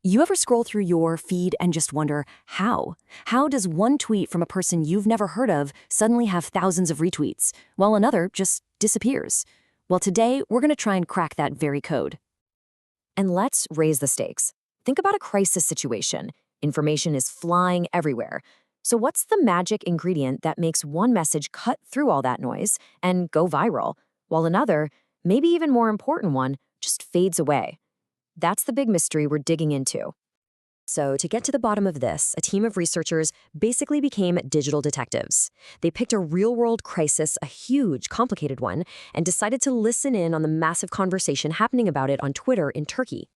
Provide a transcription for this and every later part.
You ever scroll through your feed and just wonder, how? How does one tweet from a person you've never heard of suddenly have thousands of retweets, while another just disappears? Well, today, we're going to try and crack that very code. And let's raise the stakes. Think about a crisis situation. Information is flying everywhere. So what's the magic ingredient that makes one message cut through all that noise and go viral, while another, maybe even more important one, just fades away? That's the big mystery we're digging into. So, to get to the bottom of this, a team of researchers basically became digital detectives. They picked a real-world crisis, a huge, complicated one, and decided to listen in on the massive conversation happening about it on Twitter in Turkey.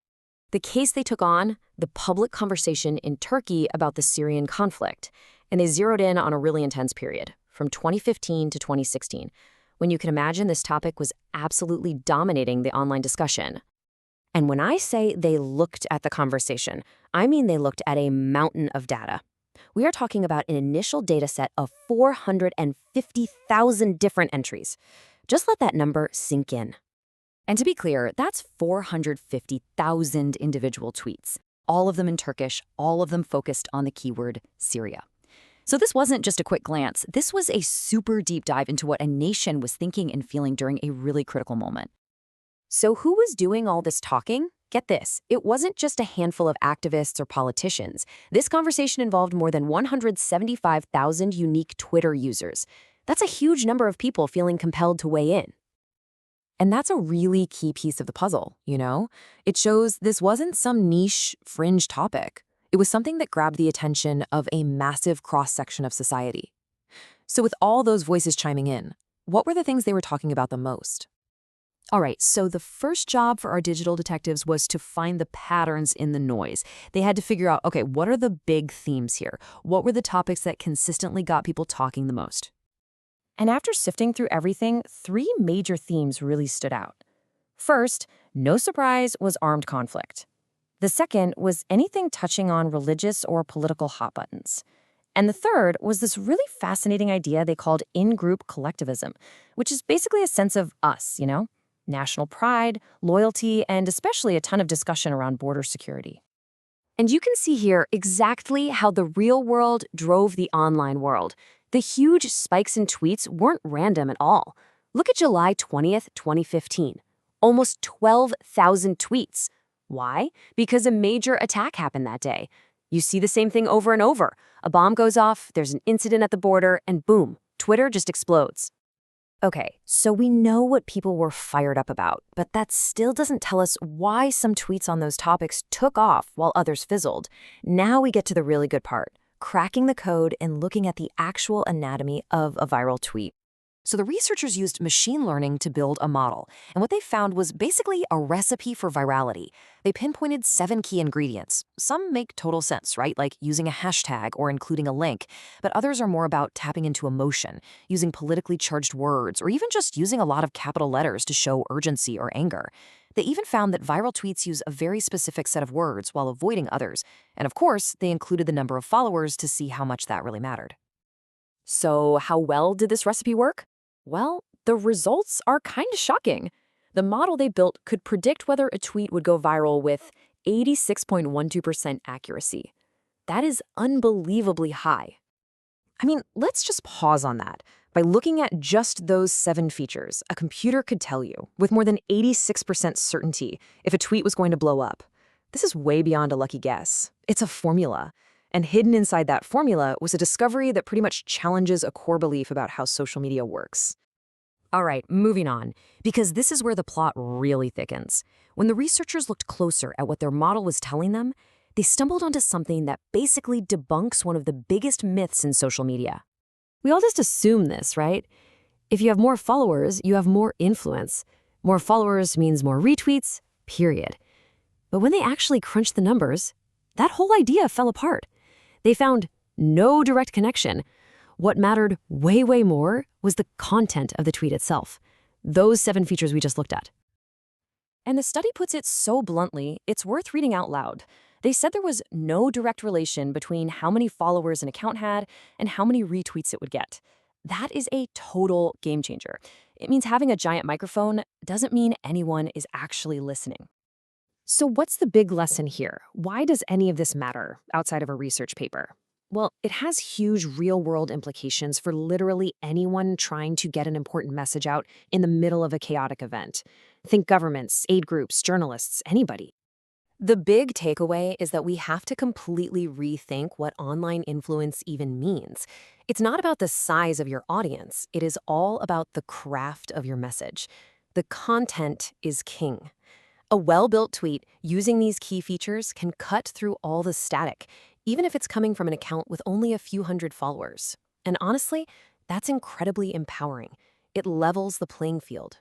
The case they took on, the public conversation in Turkey about the Syrian conflict, and they zeroed in on a really intense period, from 2015 to 2016, when you can imagine this topic was absolutely dominating the online discussion. And when I say they looked at the conversation, I mean they looked at a mountain of data. We are talking about an initial data set of 450,000 different entries. Just let that number sink in. And to be clear, that's 450,000 individual tweets, all of them in Turkish, all of them focused on the keyword Syria. So this wasn't just a quick glance. This was a super deep dive into what a nation was thinking and feeling during a really critical moment. So who was doing all this talking? Get this, it wasn't just a handful of activists or politicians. This conversation involved more than 175,000 unique Twitter users. That's a huge number of people feeling compelled to weigh in. And that's a really key piece of the puzzle, you know? It shows this wasn't some niche, fringe topic. It was something that grabbed the attention of a massive cross-section of society. So with all those voices chiming in, what were the things they were talking about the most? All right, so the first job for our digital detectives was to find the patterns in the noise. They had to figure out, okay, what are the big themes here? What were the topics that consistently got people talking the most? And after sifting through everything, three major themes really stood out. First, no surprise, was armed conflict. The second was anything touching on religious or political hot buttons. And the third was this really fascinating idea they called in-group collectivism, which is basically a sense of us, you know? National pride, loyalty, and especially a ton of discussion around border security. And you can see here exactly how the real world drove the online world. The huge spikes in tweets weren't random at all. Look at July 20th, 2015. Almost 12,000 tweets. Why? Because a major attack happened that day. You see the same thing over and over. A bomb goes off, there's an incident at the border, and boom, Twitter just explodes. Okay, so we know what people were fired up about, but that still doesn't tell us why some tweets on those topics took off while others fizzled. Now we get to the really good part, cracking the code and looking at the actual anatomy of a viral tweet. So the researchers used machine learning to build a model, and what they found was basically a recipe for virality. They pinpointed 7 key ingredients. Some make total sense, right? Like using a hashtag or including a link, but others are more about tapping into emotion, using politically charged words, or even just using a lot of capital letters to show urgency or anger. They even found that viral tweets use a very specific set of words while avoiding others, and of course, they included the number of followers to see how much that really mattered. So how well did this recipe work? Well, the results are kind of shocking. The model they built could predict whether a tweet would go viral with 86.12% accuracy. That is unbelievably high. I mean, let's just pause on that. By looking at just those 7 features, a computer could tell you, with more than 86% certainty, if a tweet was going to blow up. This is way beyond a lucky guess. It's a formula. And hidden inside that formula was a discovery that pretty much challenges a core belief about how social media works. All right, moving on, because this is where the plot really thickens. When the researchers looked closer at what their model was telling them, they stumbled onto something that basically debunks one of the biggest myths in social media. We all just assume this, right? If you have more followers, you have more influence. More followers means more retweets, period. But when they actually crunched the numbers, that whole idea fell apart. They found no direct connection. What mattered way, way more was the content of the tweet itself. Those 7 features we just looked at. And the study puts it so bluntly, it's worth reading out loud. They said there was no direct relation between how many followers an account had and how many retweets it would get. That is a total game changer. It means having a giant microphone doesn't mean anyone is actually listening. So, what's the big lesson here? Why does any of this matter outside of a research paper? Well, it has huge real world implications for literally anyone trying to get an important message out in the middle of a chaotic event. Think governments, aid groups, journalists, anybody. The big takeaway is that we have to completely rethink what online influence even means. It's not about the size of your audience, it is all about the craft of your message. The content is king. A well-built tweet using these key features can cut through all the static, even if it's coming from an account with only a few hundred followers. And honestly, that's incredibly empowering. It levels the playing field.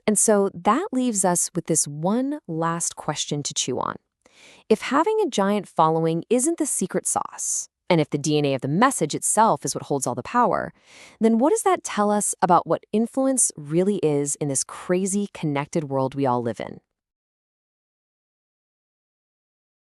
And so that leaves us with this one last question to chew on. If having a giant following isn't the secret sauce, and if the DNA of the message itself is what holds all the power, then what does that tell us about what influence really is in this crazy, connected world we all live in?